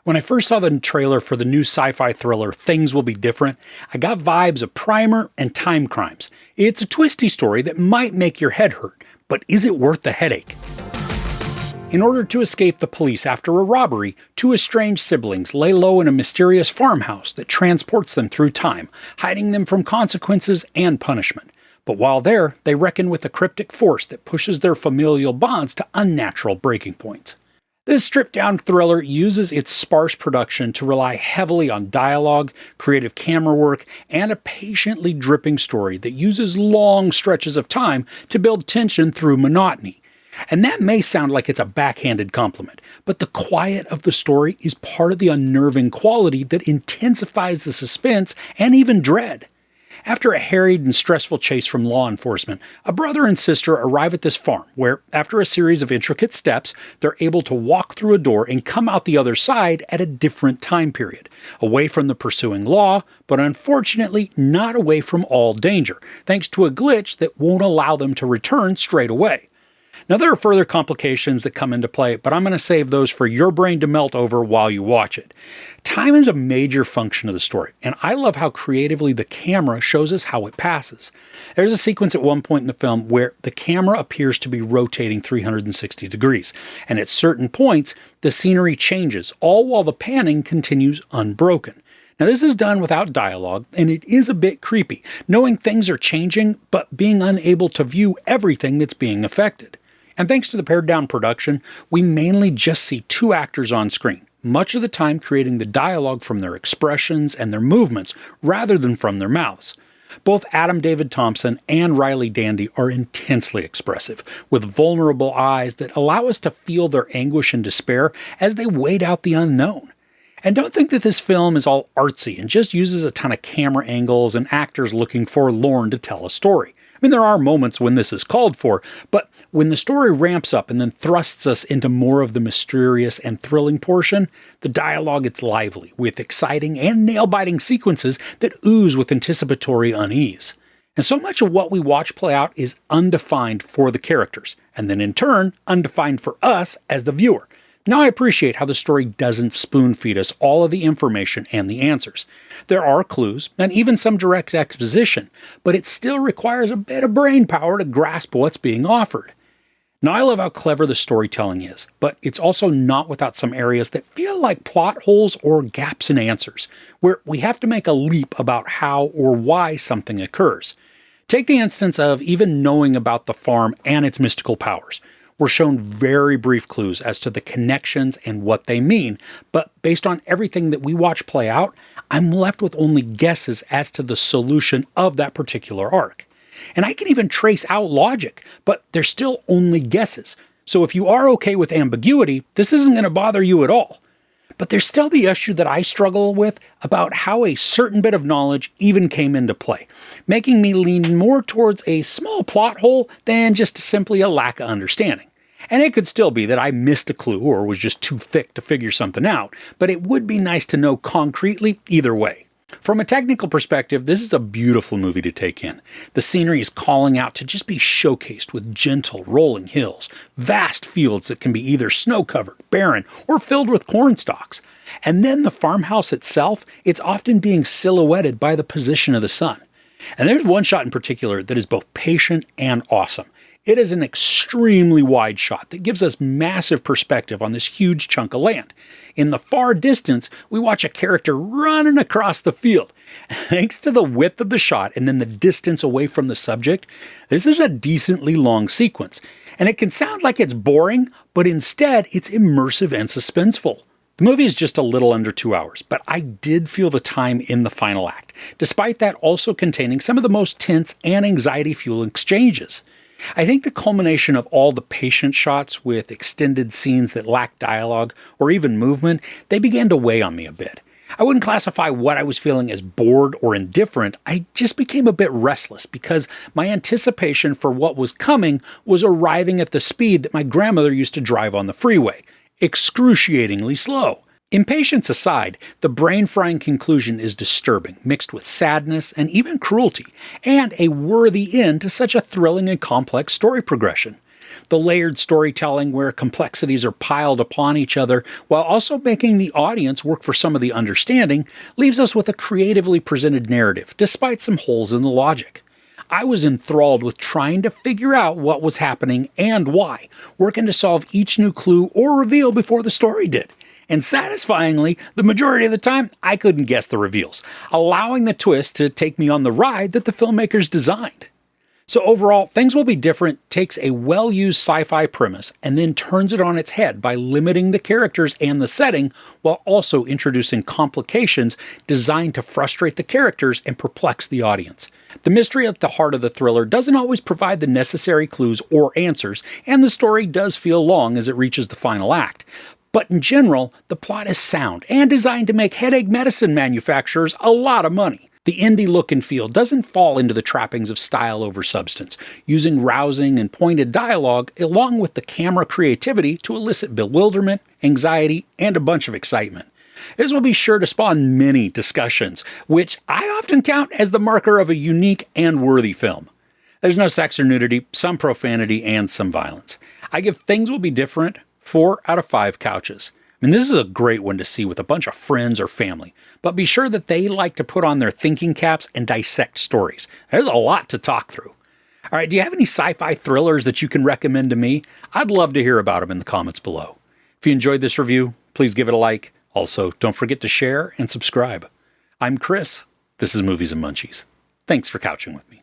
When I first saw the trailer for the new sci-fi thriller Things Will Be Different, I got vibes of Primer and Time Crimes. It's a twisty story that might make your head hurt, but is it worth the headache? In order to escape the police after a robbery, two estranged siblings lay low in a mysterious farmhouse that transports them through time, hiding them from consequences and punishment. But while there, they reckon with a cryptic force that pushes their familial bonds to unnatural breaking points. This stripped-down thriller uses its sparse production to rely heavily on dialogue, creative camera work, and a patiently dripping story that uses long stretches of time to build tension through monotony. And that may sound like it's a backhanded compliment, but the quiet of the story is part of the unnerving quality that intensifies the suspense and even dread. After a harried and stressful chase from law enforcement, a brother and sister arrive at this farm where, after a series of intricate steps, they're able to walk through a door and come out the other side at a different time period, away from the pursuing law, but unfortunately not away from all danger, thanks to a glitch that won't allow them to return straight away. Now, there are further complications that come into play, but I'm going to save those for your brain to melt over while you watch it. Time is a major function of the story, and I love how creatively the camera shows us how it passes. There's a sequence at one point in the film where the camera appears to be rotating 360 degrees, and at certain points, the scenery changes, all while the panning continues unbroken. Now, this is done without dialogue, and it is a bit creepy, knowing things are changing, but being unable to view everything that's being affected. And thanks to the pared-down production, we mainly just see two actors on screen, much of the time creating the dialogue from their expressions and their movements rather than from their mouths. Both Adam David Thompson and Riley Dandy are intensely expressive, with vulnerable eyes that allow us to feel their anguish and despair as they wait out the unknown. And don't think that this film is all artsy and just uses a ton of camera angles and actors looking forlorn to tell a story. I mean, there are moments when this is called for, but when the story ramps up and then thrusts us into more of the mysterious and thrilling portion, the dialogue gets lively, with exciting and nail-biting sequences that ooze with anticipatory unease. And so much of what we watch play out is undefined for the characters, and then in turn, undefined for us as the viewer. Now, I appreciate how the story doesn't spoon-feed us all of the information and the answers. There are clues, and even some direct exposition, but it still requires a bit of brain power to grasp what's being offered. Now, I love how clever the storytelling is, but it's also not without some areas that feel like plot holes or gaps in answers, where we have to make a leap about how or why something occurs. Take the instance of even knowing about the farm and its mystical powers. We're shown very brief clues as to the connections and what they mean, but based on everything that we watch play out, I'm left with only guesses as to the solution of that particular arc. And I can even trace out logic, but they're still only guesses. So if you are okay with ambiguity, this isn't going to bother you at all. But there's still the issue that I struggle with about how a certain bit of knowledge even came into play, making me lean more towards a small plot hole than just simply a lack of understanding. And it could still be that I missed a clue or was just too thick to figure something out, but it would be nice to know concretely either way. From a technical perspective, this is a beautiful movie to take in. The scenery is calling out to just be showcased with gentle, rolling hills, vast fields that can be either snow-covered, barren, or filled with corn stalks. And then the farmhouse itself, it's often being silhouetted by the position of the sun. And there's one shot in particular that is both patient and awesome. It is an extremely wide shot that gives us massive perspective on this huge chunk of land. In the far distance, we watch a character running across the field. Thanks to the width of the shot and then the distance away from the subject, this is a decently long sequence. And it can sound like it's boring, but instead it's immersive and suspenseful. The movie is just a little under 2 hours, but I did feel the time in the final act, despite that also containing some of the most tense and anxiety-fueled exchanges. I think the culmination of all the patient shots with extended scenes that lack dialogue or even movement, they began to weigh on me a bit. I wouldn't classify what I was feeling as bored or indifferent. I just became a bit restless because my anticipation for what was coming was arriving at the speed that my grandmother used to drive on the freeway, excruciatingly slow. Impatience aside, the brain-frying conclusion is disturbing, mixed with sadness and even cruelty, and a worthy end to such a thrilling and complex story progression. The layered storytelling where complexities are piled upon each other while also making the audience work for some of the understanding leaves us with a creatively presented narrative, despite some holes in the logic. I was enthralled with trying to figure out what was happening and why, working to solve each new clue or reveal before the story did. And satisfyingly, the majority of the time, I couldn't guess the reveals, allowing the twist to take me on the ride that the filmmakers designed. So overall, Things Will Be Different takes a well-used sci-fi premise and then turns it on its head by limiting the characters and the setting while also introducing complications designed to frustrate the characters and perplex the audience. The mystery at the heart of the thriller doesn't always provide the necessary clues or answers, and the story does feel long as it reaches the final act. But in general, the plot is sound and designed to make headache medicine manufacturers a lot of money. The indie look and feel doesn't fall into the trappings of style over substance, using rousing and pointed dialogue along with the camera creativity to elicit bewilderment, anxiety, and a bunch of excitement. This will be sure to spawn many discussions, which I often count as the marker of a unique and worthy film. There's no sex or nudity, some profanity, and some violence. I give Things Will Be Different 4 out of 5 couches. This is a great one to see with a bunch of friends or family, but be sure that they like to put on their thinking caps and dissect stories. There's a lot to talk through. All right, do you have any sci-fi thrillers that you can recommend to me? I'd love to hear about them in the comments below. If you enjoyed this review, please give it a like. Also, don't forget to share and subscribe. I'm Chris. This is Movies and Munchies. Thanks for couching with me.